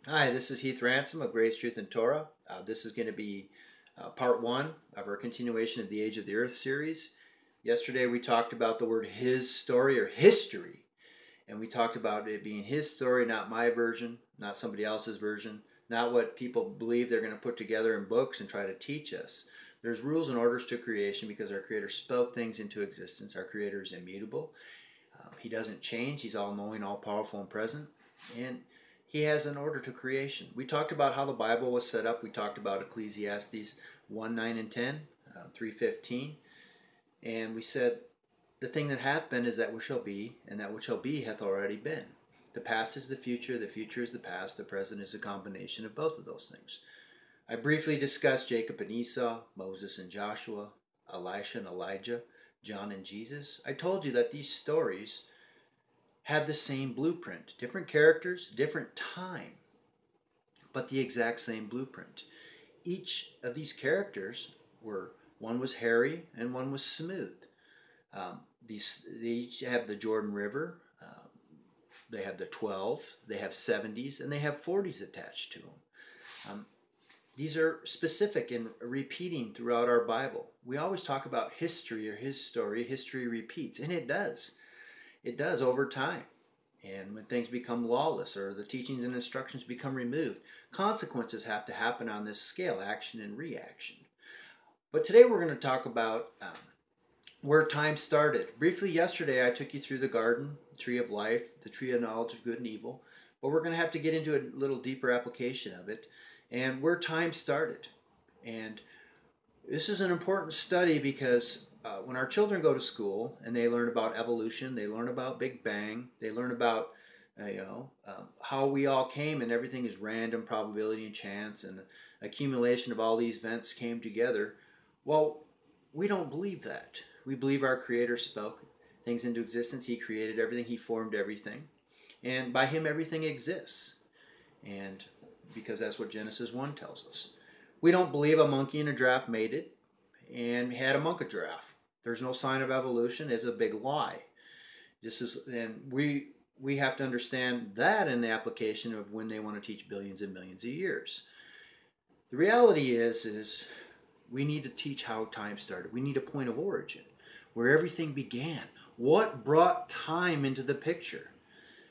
Hi, this is Heath Ransom of Grace, Truth, and Torah. This is going to be part one of our continuation of the Age of the Earth series. Yesterday we talked about the word his story or history, and we talked about it being his story, not my version, not somebody else's version, not what people believe they're going to put together in books and try to teach us. There's rules and orders to creation because our Creator spoke things into existence. Our Creator is immutable. He doesn't change. He's all-knowing, all-powerful, and present. And He has an order to creation. We talked about how the Bible was set up. We talked about Ecclesiastes 1, 9, and 10, 3:15. And we said, the thing that hath been is that which shall be, and that which shall be hath already been. The past is the future is the past, the present is a combination of both of those things. I briefly discussed Jacob and Esau, Moses and Joshua, Elisha and Elijah, John and Jesus. I told you that these stories had the same blueprint. Different characters, different time, but the exact same blueprint. Each of these characters one was hairy and one was smooth. They each have the Jordan River. They have the 12, they have 70s, and they have 40s attached to them. These are specific and repeating throughout our Bible. We always talk about history or his story. History repeats, and it does. It does over time. And when things become lawless or the teachings and instructions become removed, consequences have to happen on this scale, action and reaction. But today we're going to talk about where time started. Briefly yesterday I took you through the garden, the tree of life, the tree of knowledge of good and evil. But we're going to have to get into a little deeper application of it and where time started. And this is an important study because when our children go to school and they learn about evolution, they learn about Big Bang, they learn about how we all came and everything is random, probability and chance, and the accumulation of all these events came together. Well, we don't believe that. We believe our Creator spoke things into existence. He created everything. He formed everything. And by Him, everything exists. And because that's what Genesis 1 tells us. We don't believe a monkey and a giraffe mated and had a monkey giraffe. There's no sign of evolution. It's a big lie. And we have to understand that in the application of when they want to teach billions and millions of years. The reality is we need to teach how time started. We need a point of origin, where everything began. What brought time into the picture?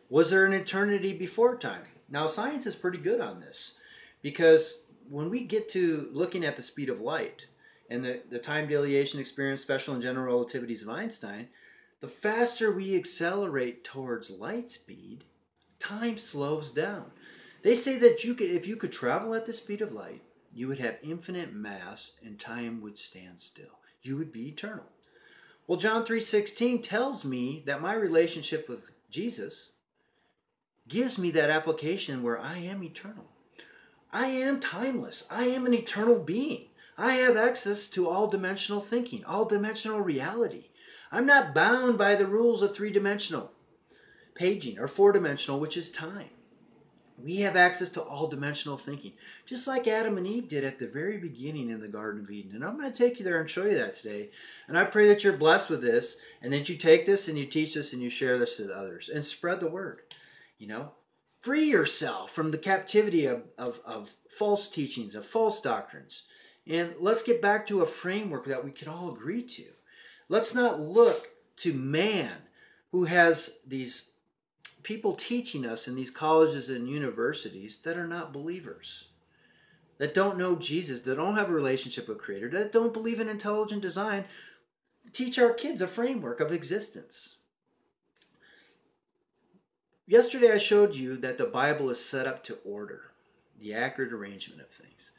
Was there an eternity before time? Now, science is pretty good on this, because when we get to looking at the speed of light and the time dilation experience, special and general relativities of Einstein, the faster we accelerate towards light speed, time slows down. They say that if you could travel at the speed of light, you would have infinite mass and time would stand still. You would be eternal. Well, John 3:16 tells me that my relationship with Jesus gives me that application where I am eternal. I am timeless. I am an eternal being. I have access to all-dimensional thinking, all-dimensional reality. I'm not bound by the rules of three-dimensional paging or four-dimensional, which is time. We have access to all-dimensional thinking, just like Adam and Eve did at the very beginning in the Garden of Eden. And I'm going to take you there and show you that today. And I pray that you're blessed with this, and that you take this and you teach this and you share this to others and spread the word. Free yourself from the captivity of false teachings, of false doctrines. And let's get back to a framework that we can all agree to. Let's not look to man, who has these people teaching us in these colleges and universities that are not believers, that don't know Jesus, that don't have a relationship with Creator, that don't believe in intelligent design. Teach our kids a framework of existence. Yesterday I showed you that the Bible is set up to order, the accurate arrangement of things.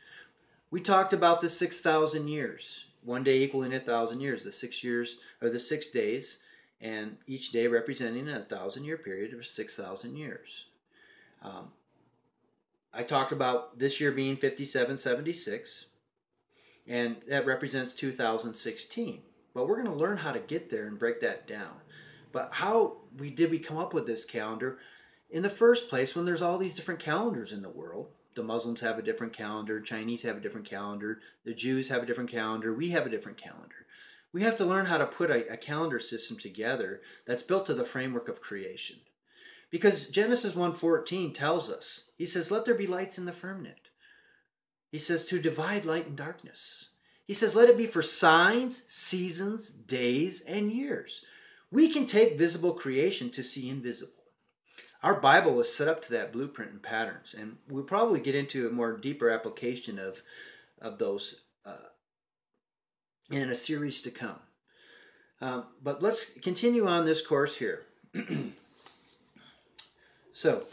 We talked about the 6,000 years, one day equaling 1,000 years, the 6 years, or the 6 days, and each day representing a 1,000-year period of 6,000 years. I talked about this year being 5776, and that represents 2016. But we're going to learn how to get there and break that down. But how did we come up with this calendar? In the first place, when there's all these different calendars in the world, the Muslims have a different calendar, Chinese have a different calendar, the Jews have a different calendar, we have a different calendar. We have to learn how to put a calendar system together that's built to the framework of creation. Because Genesis 1:14 tells us, he says, let there be lights in the firmament. He says to divide light and darkness. He says, let it be for signs, seasons, days, and years. We can take visible creation to see invisible. Our Bible was set up to that blueprint and patterns, and we'll probably get into a more deeper application of those in a series to come. But let's continue on this course here. So,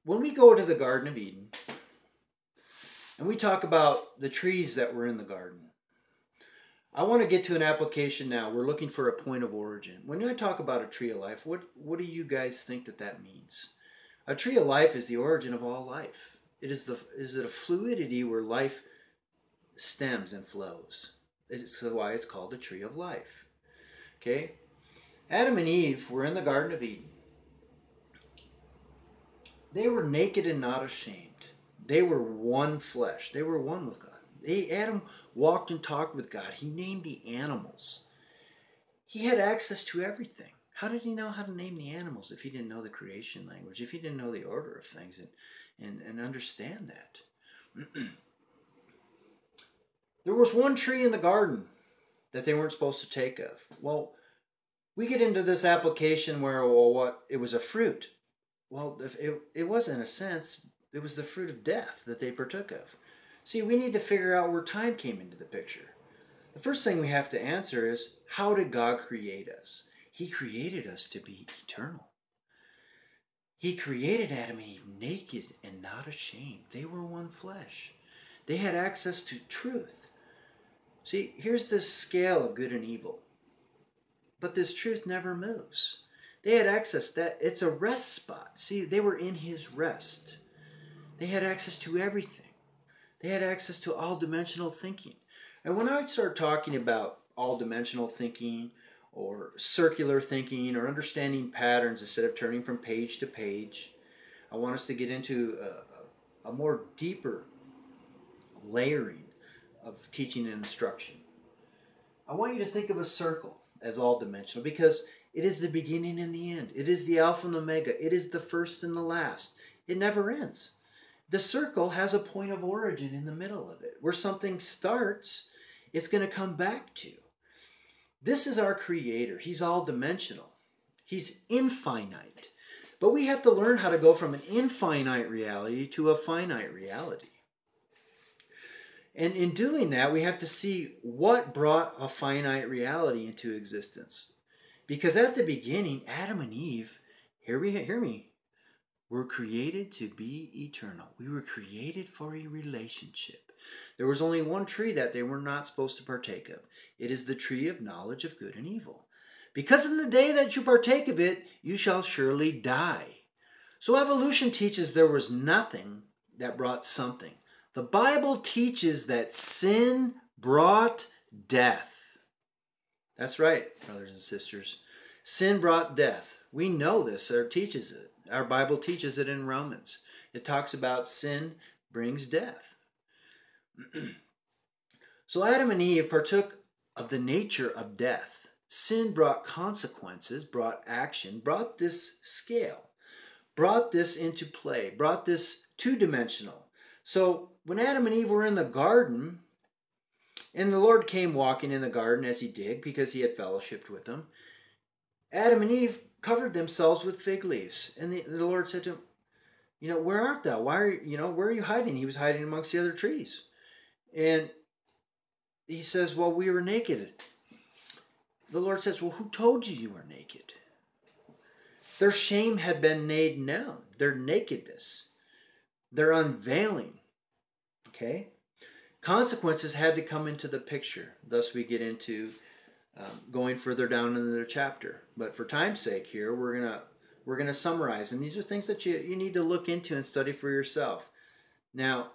when we go to the Garden of Eden, and we talk about the trees that were in the garden, I want to get to an application now. We're looking for a point of origin. When I talk about a tree of life, what do you guys think that means? A tree of life is the origin of all life. Is it a fluidity where life stems and flows? It's why it's called the tree of life. Okay? Adam and Eve were in the Garden of Eden. They were naked and not ashamed. They were one flesh. They were one with God. Adam walked and talked with God. He named the animals. He had access to everything. How did he know how to name the animals if he didn't know the creation language, if he didn't know the order of things and understand that? There was one tree in the garden that they weren't supposed to take of. Well, we get into this application where, it was a fruit. Well, it was, in a sense, it was the fruit of death that they partook of. See, we need to figure out where time came into the picture. The first thing we have to answer is, how did God create us? He created us to be eternal. He created Adam and Eve naked and not ashamed. They were one flesh. They had access to truth. See, here's this scale of good and evil. But this truth never moves. They had access, that it's a rest spot. See, they were in his rest. They had access to everything. They had access to all-dimensional thinking. And when I start talking about all-dimensional thinking or circular thinking or understanding patterns instead of turning from page to page, I want us to get into a more deeper layering of teaching and instruction. I want you to think of a circle as all-dimensional because it is the beginning and the end. It is the Alpha and Omega. It is the first and the last. It never ends. The circle has a point of origin in the middle of it. Where something starts, it's going to come back to. This is our Creator. He's all-dimensional. He's infinite. But we have to learn how to go from an infinite reality to a finite reality. And in doing that, we have to see what brought a finite reality into existence. Because at the beginning, Adam and Eve, hear me, were created to be eternal. We were created for a relationship. There was only one tree that they were not supposed to partake of. It is the tree of knowledge of good and evil. Because in the day that you partake of it, you shall surely die. So evolution teaches there was nothing that brought something. The Bible teaches that sin brought death. That's right, brothers and sisters. Sin brought death. We know this, or teaches it. Our Bible teaches it in Romans. It talks about sin brings death. So Adam and Eve partook of the nature of death. Sin brought consequences, brought action, brought this scale, brought this into play, brought this two-dimensional. So when Adam and Eve were in the garden, and the Lord came walking in the garden as he did because he had fellowshiped with them, Adam and Eve covered themselves with fig leaves. And the Lord said to him, where art thou? Where are you hiding? He was hiding amongst the other trees. And he says, well, we were naked. The Lord says, well, who told you were naked? Their shame had been made known. Their nakedness. Their unveiling. Okay? Consequences had to come into the picture. Thus we get into going further down into the chapter. But for time's sake here, we're gonna summarize. And these are things that you need to look into and study for yourself. Now,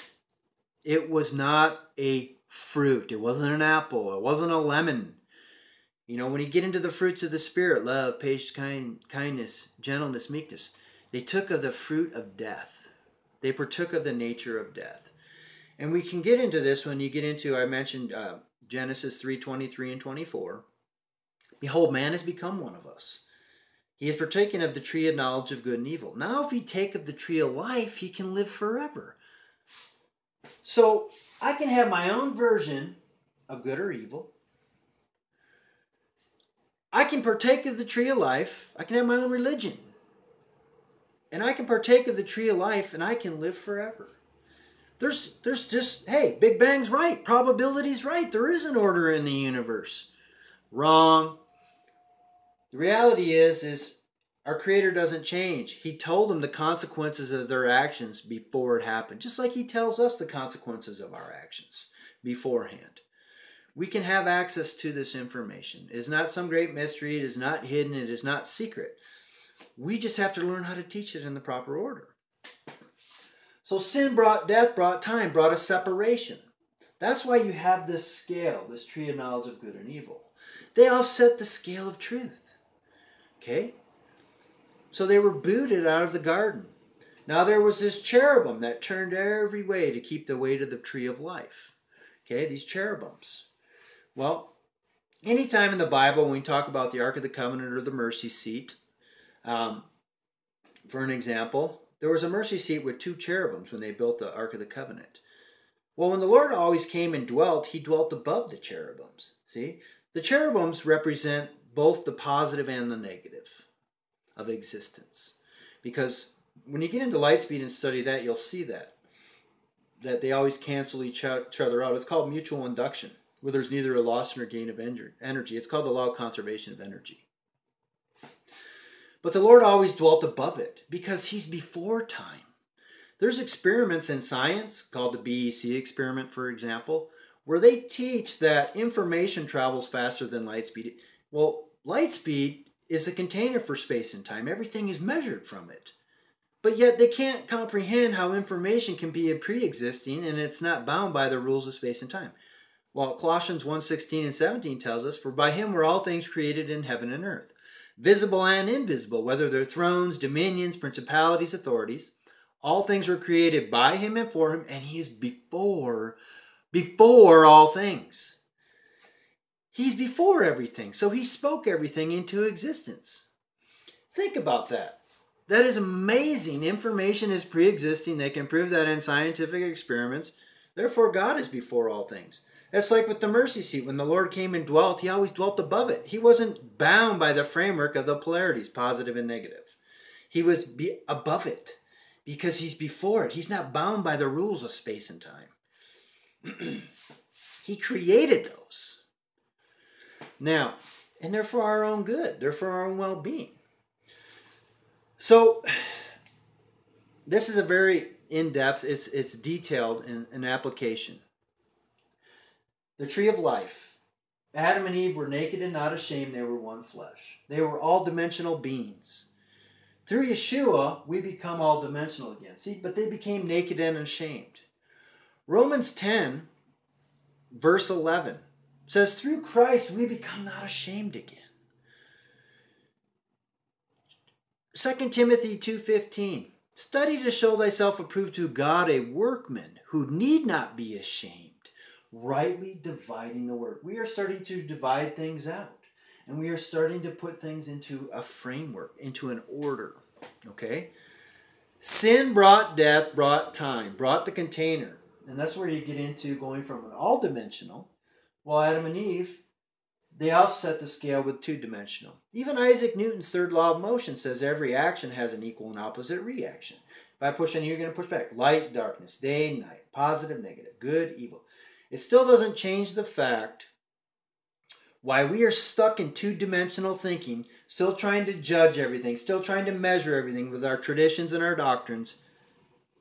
it was not a fruit. It wasn't an apple. It wasn't a lemon. When you get into the fruits of the Spirit, love, patience, kindness, gentleness, meekness, they took of the fruit of death. They partook of the nature of death. And we can get into this when you get into, I mentioned Genesis 3:23 and 24. Behold, man has become one of us. He has partaken of the tree of knowledge of good and evil. Now if he take of the tree of life, he can live forever. So I can have my own version of good or evil. I can partake of the tree of life. I can have my own religion. And I can partake of the tree of life and I can live forever. There's just, hey, Big Bang's right. Probability's right. There is an order in the universe. Wrong. The reality is our Creator doesn't change. He told them the consequences of their actions before it happened. Just like He tells us the consequences of our actions beforehand. We can have access to this information. It is not some great mystery. It is not hidden. It is not secret. We just have to learn how to teach it in the proper order. So sin brought death, brought time, brought a separation. That's why you have this scale, this tree of knowledge of good and evil. They offset the scale of truth. Okay? So they were booted out of the garden. Now there was this cherubim that turned every way to keep the weight of the tree of life. Okay, these cherubims. Well, anytime in the Bible when we talk about the Ark of the Covenant or the mercy seat, for an example, there was a mercy seat with two cherubims when they built the Ark of the Covenant. Well, when the Lord always came and dwelt, He dwelt above the cherubims. See? The cherubims represent both the positive and the negative of existence. Because when you get into Lightspeed and study that, you'll see that they always cancel each other out. It's called mutual induction, where there's neither a loss nor gain of energy. It's called the law of conservation of energy. But the Lord always dwelt above it because He's before time. There's experiments in science called the BEC experiment, for example, where they teach that information travels faster than light speed. Well, light speed is a container for space and time. Everything is measured from it. But yet they can't comprehend how information can be pre-existing and it's not bound by the rules of space and time. Well, Colossians 1:16 and 17 tells us, "For by Him were all things created in heaven and earth, visible and invisible, whether they're thrones, dominions, principalities, authorities. All things were created by Him and for Him, and He is before all things." He's before everything, so He spoke everything into existence. Think about that. That is amazing. Information is pre-existing. They can prove that in scientific experiments. Therefore, God is before all things. That's like with the mercy seat. When the Lord came and dwelt, He always dwelt above it. He wasn't bound by the framework of the polarities, positive and negative. He was above it because He's before it. He's not bound by the rules of space and time. He created those. Now, and they're for our own good. They're for our own well-being. So, this is a very in-depth, it's detailed in application. The tree of life. Adam and Eve were naked and not ashamed. They were one flesh. They were all-dimensional beings. Through Yeshua, we become all-dimensional again. See, but they became naked and ashamed. Romans 10, verse 11, says, "Through Christ, we become not ashamed again." 2 Timothy 2:15, "Study to show thyself approved to God, a workman who need not be ashamed, rightly dividing the word." We are starting to divide things out. And we are starting to put things into a framework, into an order. Okay? Sin brought death, brought time, brought the container. And that's where you get into going from an all-dimensional. Well, Adam and Eve, they offset the scale with two-dimensional. Even Isaac Newton's third law of motion says every action has an equal and opposite reaction. If I push on you, you're going to push back. Light, darkness, day, night, positive, negative, good, evil. It still doesn't change the fact why we are stuck in two-dimensional thinking, still trying to judge everything, still trying to measure everything with our traditions and our doctrines.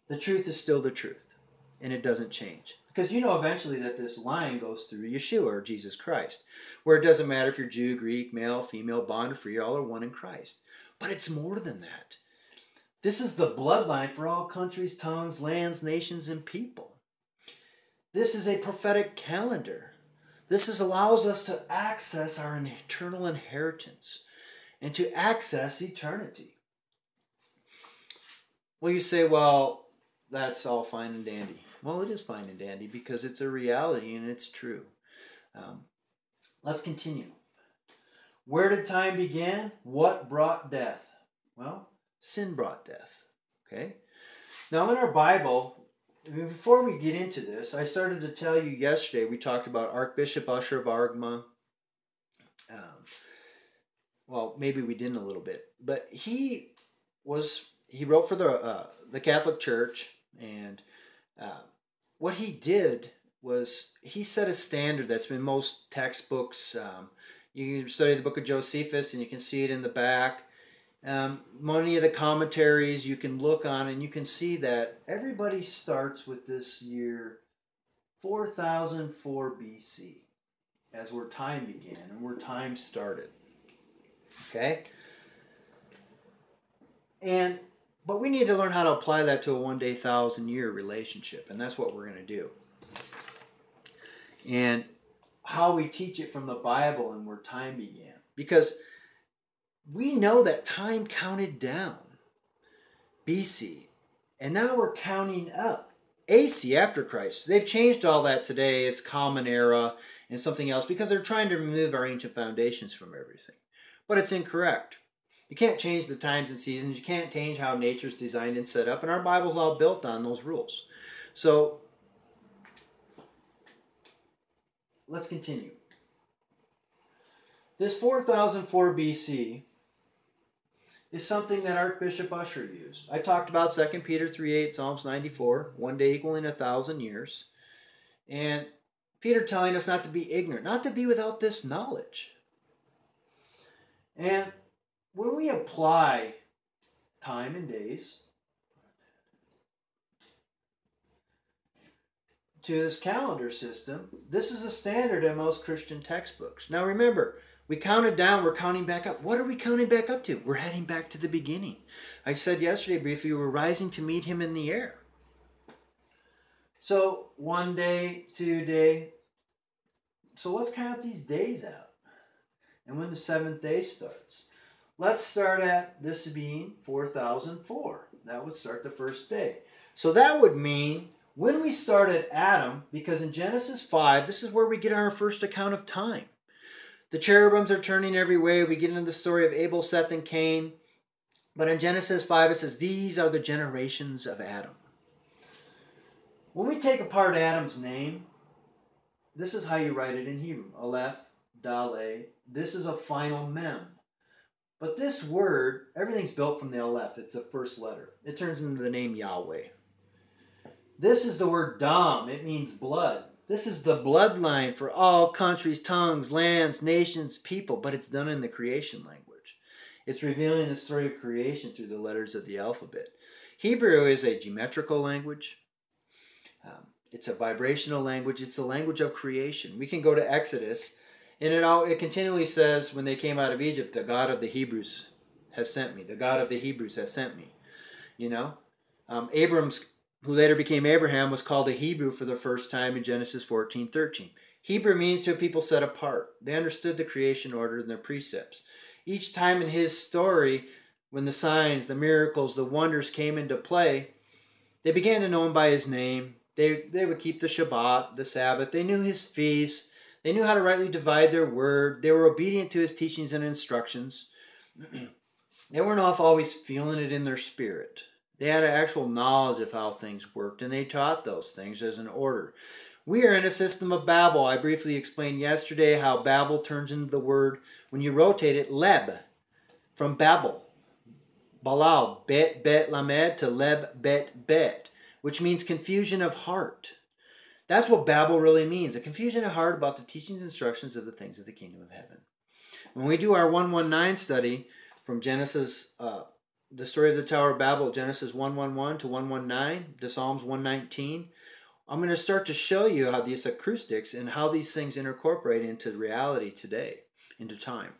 The truth is still the truth, and it doesn't change. Because you know eventually that this line goes through Yeshua, or Jesus Christ, where it doesn't matter if you're Jew, Greek, male, female, bond, or free, all are one in Christ. But it's more than that. This is the bloodline for all countries, tongues, lands, nations, and people. This is a prophetic calendar. This allows us to access our eternal inheritance and to access eternity. Well, you say, well, that's all fine and dandy. Well, it is fine and dandy because it's a reality and it's true. Let's continue. Where did time begin? What brought death? Well, sin brought death. Okay? Now in our Bible, before we get into this, I started to tell you yesterday, we talked about Archbishop Usher of Argma. Well, maybe we didn't a little bit. But he wrote for the Catholic Church, and what he did was he set a standard that's been most textbooks. You can study the book of Josephus, and you can see it in the back. Many of the commentaries you can look on, and you can see that everybody starts with this year 4004 BC as where time began and where time started. Okay? But we need to learn how to apply that to a 1 day, 1,000-year relationship, and that's what we're going to do. And how we teach it from the Bible and where time began. Because we know that time counted down, BC, and now we're counting up, AC, after Christ. They've changed all that today. It's Common Era and something else because they're trying to remove our ancient foundations from everything. But it's incorrect. You can't change the times and seasons. You can't change how nature's designed and set up. And our Bible's all built on those rules. So, let's continue. This 4004 BC is something that Archbishop Usher used. I talked about 2 Peter 3:8, Psalms 94, 1 day equaling 1,000 years. And Peter telling us not to be ignorant, not to be without this knowledge. And when we apply time and days to this calendar system, this is a standard in most Christian textbooks. Now remember, we counted down, we're counting back up. What are we counting back up to? We're heading back to the beginning. I said yesterday briefly, we're rising to meet him in the air. So 1 day, 2 day. So let's count these days out. And when the 7th day starts. Let's start at this being 4004. That would start the first day. So that would mean when we start at Adam, because in Genesis 5, this is where we get our first account of time. The cherubims are turning every way. We get into the story of Abel, Seth, and Cain. But in Genesis 5, it says, these are the generations of Adam. When we take apart Adam's name, this is how you write it in Hebrew. Aleph, Daleh. This is a final mem. But this word, everything's built from the Aleph. It's the first letter. It turns into the name Yahweh. This is the word Dam. It means blood. This is the bloodline for all countries, tongues, lands, nations, people. But it's done in the creation language. It's revealing the story of creation through the letters of the alphabet. Hebrew is a geometrical language. It's a vibrational language. It's the language of creation. We can go to Exodus. And it continually says, when they came out of Egypt, the God of the Hebrews has sent me. The God of the Hebrews has sent me. You know? Abram's, who later became Abraham, was called a Hebrew for the first time in Genesis 14:13. Hebrew means to a people set apart. They understood the creation order and their precepts. Each time in his story, when the signs, the miracles, the wonders came into play, they began to know him by his name. They would keep the Shabbat, the Sabbath. They knew his feasts. They knew how to rightly divide their word. They were obedient to his teachings and instructions. They weren't always feeling it in their spirit. They had an actual knowledge of how things worked, and they taught those things as an order. We are in a system of Babel. I briefly explained yesterday how Babel turns into the word, when you rotate it, leb, from Babel. Balal, bet, bet, lamed, to leb, bet, bet, which means confusion of heart. That's what Babel really means, a confusion of heart about the teachings and instructions of the things of the kingdom of heaven. When we do our 119 study from Genesis, the story of the Tower of Babel, Genesis 1:1 to 1:19, to Psalms 119, I'm going to start to show you how these acoustics and how these things incorporate into reality today, into time.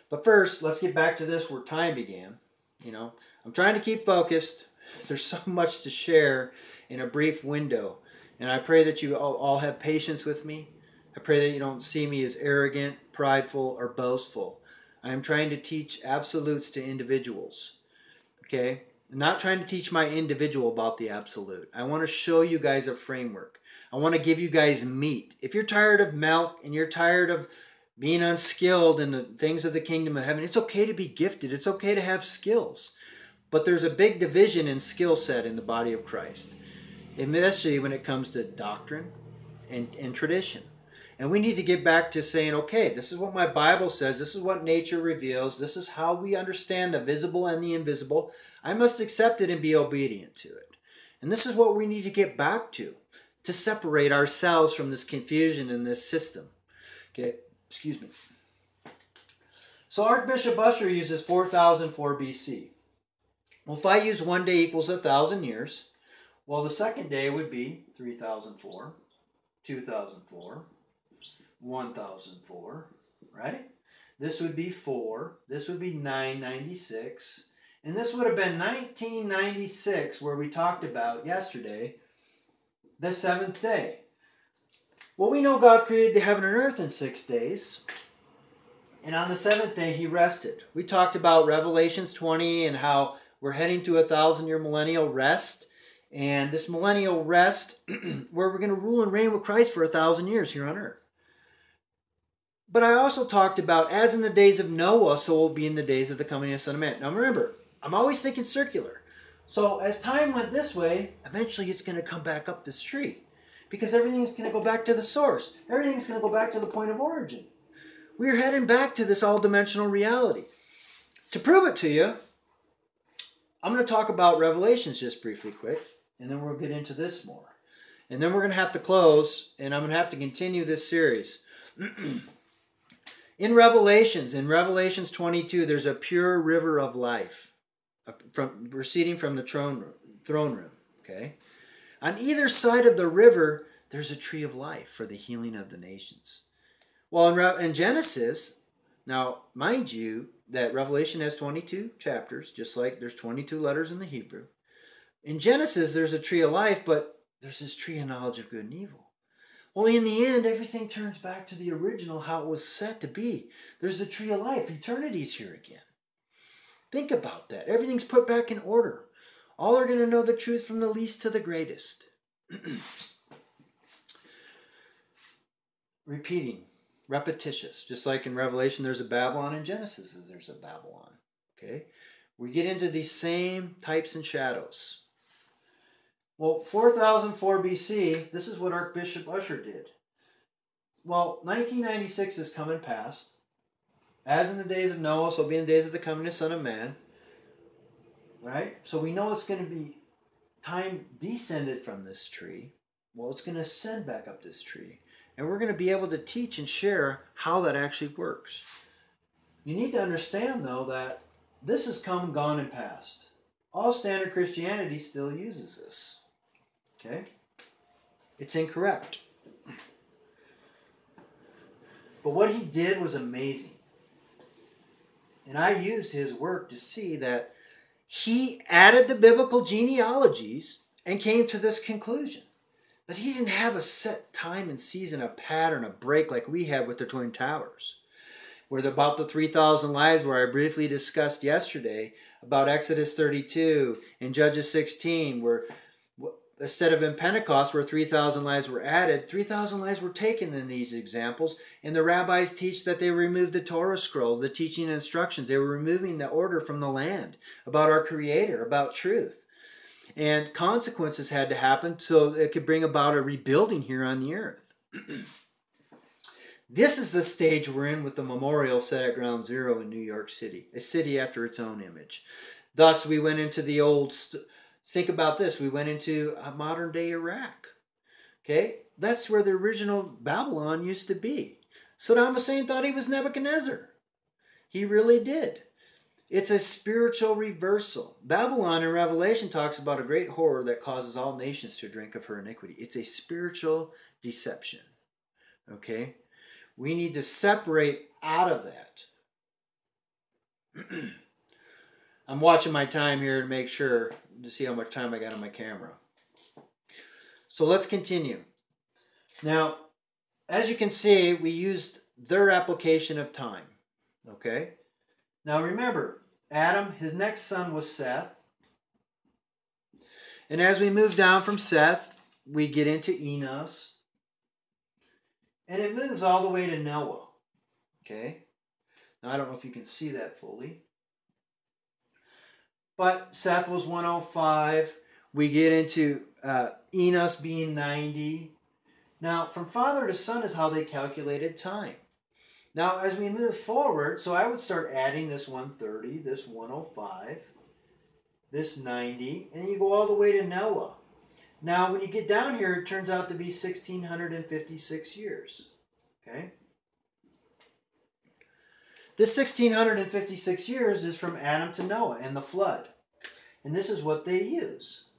But first, let's get back to this where time began. You know, I'm trying to keep focused. There's so much to share in a brief window. And I pray that you all have patience with me. I pray that you don't see me as arrogant, prideful, or boastful. I am trying to teach absolutes to individuals. Okay? I'm not trying to teach my individual about the absolute. I want to show you guys a framework. I want to give you guys meat. If you're tired of milk and you're tired of being unskilled in the things of the kingdom of heaven. It's okay to be gifted. It's okay to have skills. But there's a big division in skill set in the body of Christ, especially when it comes to doctrine and tradition. And we need to get back to saying, okay, this is what my Bible says. This is what nature reveals. This is how we understand the visible and the invisible. I must accept it and be obedient to it. And this is what we need to get back to separate ourselves from this confusion in this system. Okay, excuse me. So Archbishop Usher uses 4004 BC. Well, if I use 1 day equals 1,000 years, well, the second day would be 3004, 2004, 1004, right? This would be 4. This would be 996. And this would have been 1996, where we talked about yesterday, the seventh day. Well, we know God created the heaven and earth in 6 days. And on the seventh day, he rested. We talked about Revelations 20 and how we're heading to a 1,000-year millennial rest. And this millennial rest, where we're going to rule and reign with Christ for 1,000 years here on earth. But I also talked about, as in the days of Noah, so will be in the days of the coming of the Son of Man. Now remember, I'm always thinking circular. So as time went this way, eventually it's going to come back up this tree. Because everything's going to go back to the source. Everything's going to go back to the point of origin. We're heading back to this all-dimensional reality. To prove it to you, I'm going to talk about Revelations just briefly quick. And then we'll get into this more. And then we're going to have to close. And I'm going to have to continue this series. In Revelations 22, there's a pure river of life proceeding from the throne room. Okay? On either side of the river, there's a tree of life for the healing of the nations. Well, in Genesis, now, mind you, that Revelation has 22 chapters, just like there's 22 letters in the Hebrew. In Genesis, there's a tree of life, but there's this tree of knowledge of good and evil. Well, in the end, everything turns back to the original, how it was set to be. There's the tree of life. Eternity's here again. Think about that. Everything's put back in order. All are going to know the truth from the least to the greatest. Repeating. Repetitious. Just like in Revelation, there's a Babylon. In Genesis, there's a Babylon. Okay? We get into these same types and shadows. Well, 4004 BC, this is what Archbishop Usher did. Well, 1996 is coming past. As in the days of Noah, so be in the days of the coming of the Son of Man. Right? So we know it's going to be time descended from this tree. Well, it's going to ascend back up this tree. And we're going to be able to teach and share how that actually works. You need to understand, though, that this has come, gone, and passed. All standard Christianity still uses this. Okay? It's incorrect. But what he did was amazing. And I used his work to see that he added the biblical genealogies and came to this conclusion. That he didn't have a set time and season, a pattern, a break like we had with the Twin Towers. Where about the 3,000 lives where I briefly discussed yesterday about Exodus 32 and Judges 16, where instead of in Pentecost where 3,000 lives were added, 3,000 lives were taken in these examples. And the rabbis teach that they removed the Torah scrolls, the teaching and instructions. They were removing the order from the land about our Creator, about truth. And consequences had to happen so it could bring about a rebuilding here on the earth. This is the stage we're in with the memorial set at Ground Zero in New York City, a city after its own image. Thus, we went into the old... Think about this. We went into modern-day Iraq. Okay? That's where the original Babylon used to be. Saddam Hussein thought he was Nebuchadnezzar. He really did. It's a spiritual reversal. Babylon in Revelation talks about a great horror that causes all nations to drink of her iniquity. It's a spiritual deception. Okay? We need to separate out of that. I'm watching my time here to make sure to see how much time I got on my camera. So let's continue. Now, as you can see, we used their application of time. Okay? Now remember, Adam, his next son was Seth. And as we move down from Seth, we get into Enos. And it moves all the way to Noah. Okay? Now, I don't know if you can see that fully. But Seth was 105. We get into Enos being 90. Now, from father to son is how they calculated time. Now, as we move forward, so I would start adding this 130, this 105, this 90, and you go all the way to Noah. Now, when you get down here, it turns out to be 1,656 years. Okay? This 1,656 years is from Adam to Noah and the flood. And this is what they use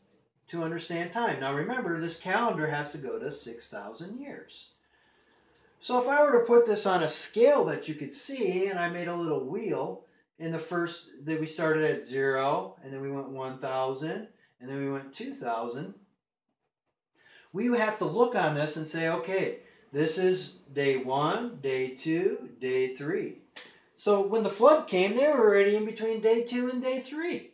to understand time. Now, remember, this calendar has to go to 6,000 years. So if I were to put this on a scale that you could see, and I made a little wheel, in the first, that we started at 0, and then we went 1,000, and then we went 2,000, we would have to look on this and say, okay, this is day 1, day 2, day 3. So when the flood came, they were already in between day 2 and day 3.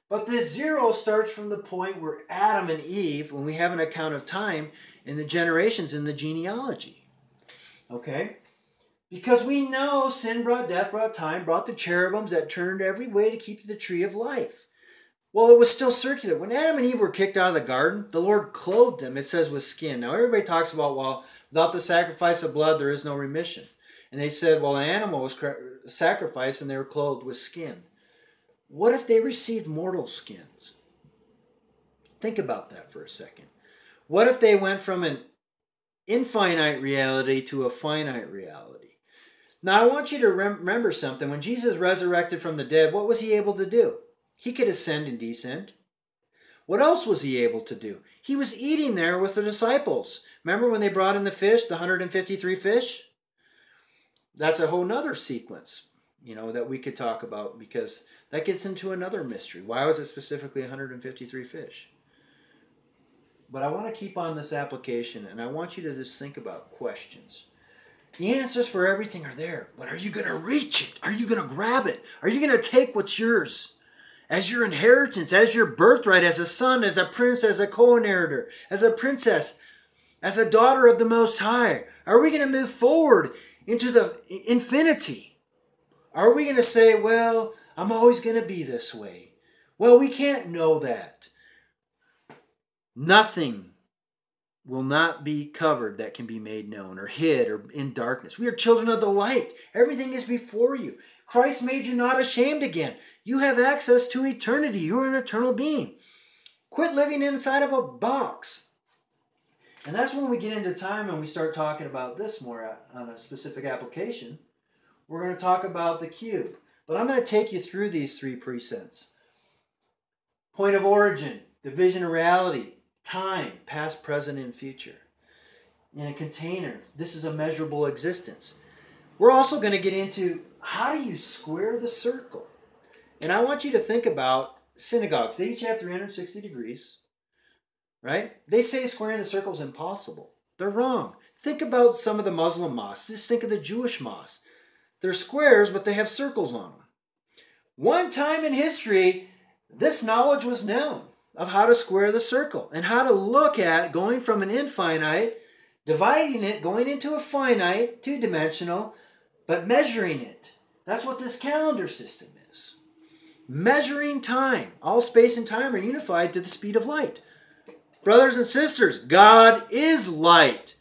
But this 0 starts from the point where Adam and Eve, when we have an account of time, in the generations in the genealogy. Okay? Because we know sin brought death, brought time, brought the cherubims that turned every way to keep the tree of life. Well, it was still circular. When Adam and Eve were kicked out of the garden, the Lord clothed them, it says, with skin. Now, everybody talks about, well, without the sacrifice of blood, there is no remission. And they said, well, an animal was sacrificed and they were clothed with skin. What if they received mortal skins? Think about that for a second. What if they went from an infinite reality to a finite reality? Now, I want you to remember something. When Jesus resurrected from the dead, what was he able to do? He could ascend and descend. What else was he able to do? He was eating there with the disciples. Remember when they brought in the fish, the 153 fish? That's a whole nother sequence, that we could talk about, because that gets into another mystery. Why was it specifically 153 fish? But I want to keep on this application, and I want you to just think about questions. The answers for everything are there, but are you going to reach it? Are you going to grab it? Are you going to take what's yours as your inheritance, as your birthright, as a son, as a prince, as a co-inheritor, as a princess, as a daughter of the Most High? Are we going to move forward into the infinity? Are we going to say, well, I'm always going to be this way? Well, we can't know that. Nothing will not be covered that can be made known or hid or in darkness. We are children of the light. Everything is before you. Christ made you not ashamed again. You have access to eternity. You are an eternal being. Quit living inside of a box. And that's when we get into time and we start talking about this more on a specific application. We're going to talk about the cube. But I'm going to take you through these 3 precepts. Point of origin, division of reality, time, past, present, and future. In a container, this is a measurable existence. We're also going to get into how do you square the circle. And I want you to think about synagogues. They each have 360 degrees, right? They say squaring the circle is impossible. They're wrong. Think about some of the Muslim mosques. Just think of the Jewish mosques. They're squares, but they have circles on them. One time in history, this knowledge was known of how to square the circle and how to look at going from an infinite, dividing it, going into a finite, 2-dimensional, but measuring it. That's what this calendar system is. Measuring time. All space and time are unified to the speed of light. Brothers and sisters, God is light.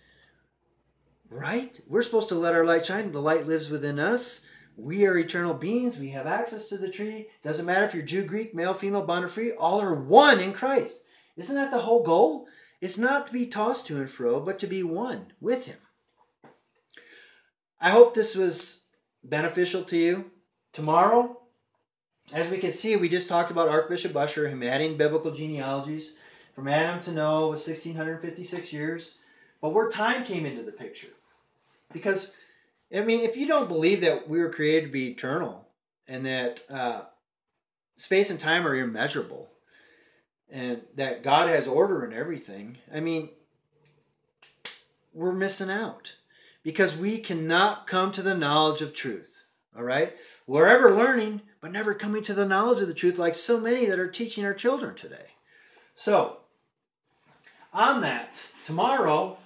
Right? We're supposed to let our light shine. The light lives within us. We are eternal beings. We have access to the tree. Doesn't matter if you're Jew, Greek, male, female, bond, or free. All are one in Christ. Isn't that the whole goal? It's not to be tossed to and fro, but to be one with Him. I hope this was beneficial to you. Tomorrow, as we can see, we just talked about Archbishop Usher, him adding biblical genealogies from Adam to Noah was 1,656 years. But where time came into the picture. Because, if you don't believe that we were created to be eternal and that space and time are immeasurable and that God has order in everything, we're missing out. Because we cannot come to the knowledge of truth. All right? We're ever learning, but never coming to the knowledge of the truth like so many that are teaching our children today. So, on that, tomorrow,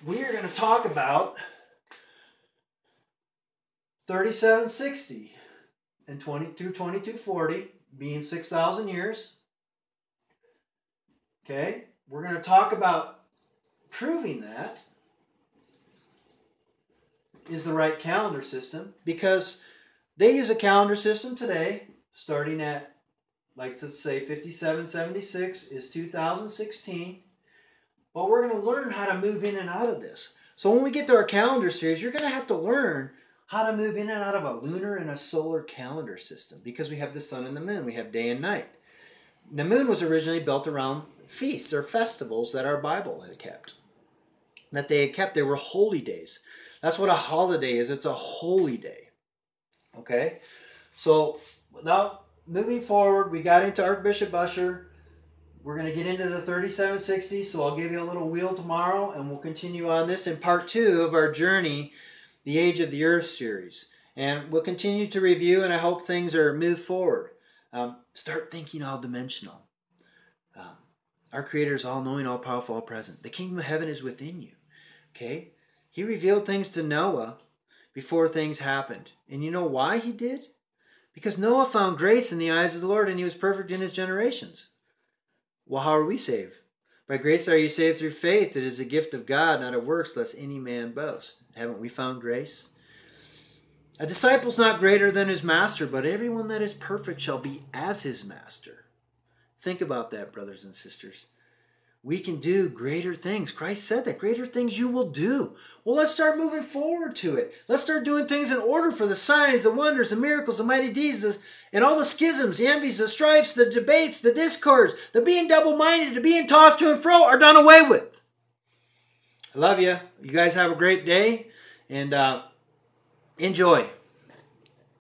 we are going to talk about 3760 and 2240 being 6,000 years. Okay, we're going to talk about proving that is the right calendar system, because they use a calendar system today starting at, like, let's say 5776 is 2016. But we're going to learn how to move in and out of this. So when we get to our calendar series, you're going to have to learn how to move in and out of a lunar and a solar calendar system, because we have the sun and the moon. We have day and night. The moon was originally built around feasts or festivals that our Bible had kept. They were holy days. That's what a holiday is. It's a holy day. Okay? So now, moving forward, we got into Archbishop Usher. We're going to get into the 3760, so I'll give you a little wheel tomorrow, and we'll continue on this in part 2 of our journey, the Age of the Earth series. And we'll continue to review, and I hope things are moved forward. Start thinking all-dimensional. Our Creator is all-knowing, all-powerful, all-present. The kingdom of heaven is within you. Okay? He revealed things to Noah before things happened. And you know why he did? Because Noah found grace in the eyes of the Lord, and he was perfect in his generations. Well, how are we saved? By grace are you saved through faith. It is a gift of God, not of works, lest any man boast. Haven't we found grace? A disciple's not greater than his master, but everyone that is perfect shall be as his master. Think about that, brothers and sisters. We can do greater things. Christ said that. Greater things you will do. Well, let's start moving forward to it. Let's start doing things in order for the signs, the wonders, the miracles, the mighty deeds, and all the schisms, the envies, the strifes, the debates, the discords, the being double-minded, the being tossed to and fro are done away with. I love you. You guys have a great day, and enjoy.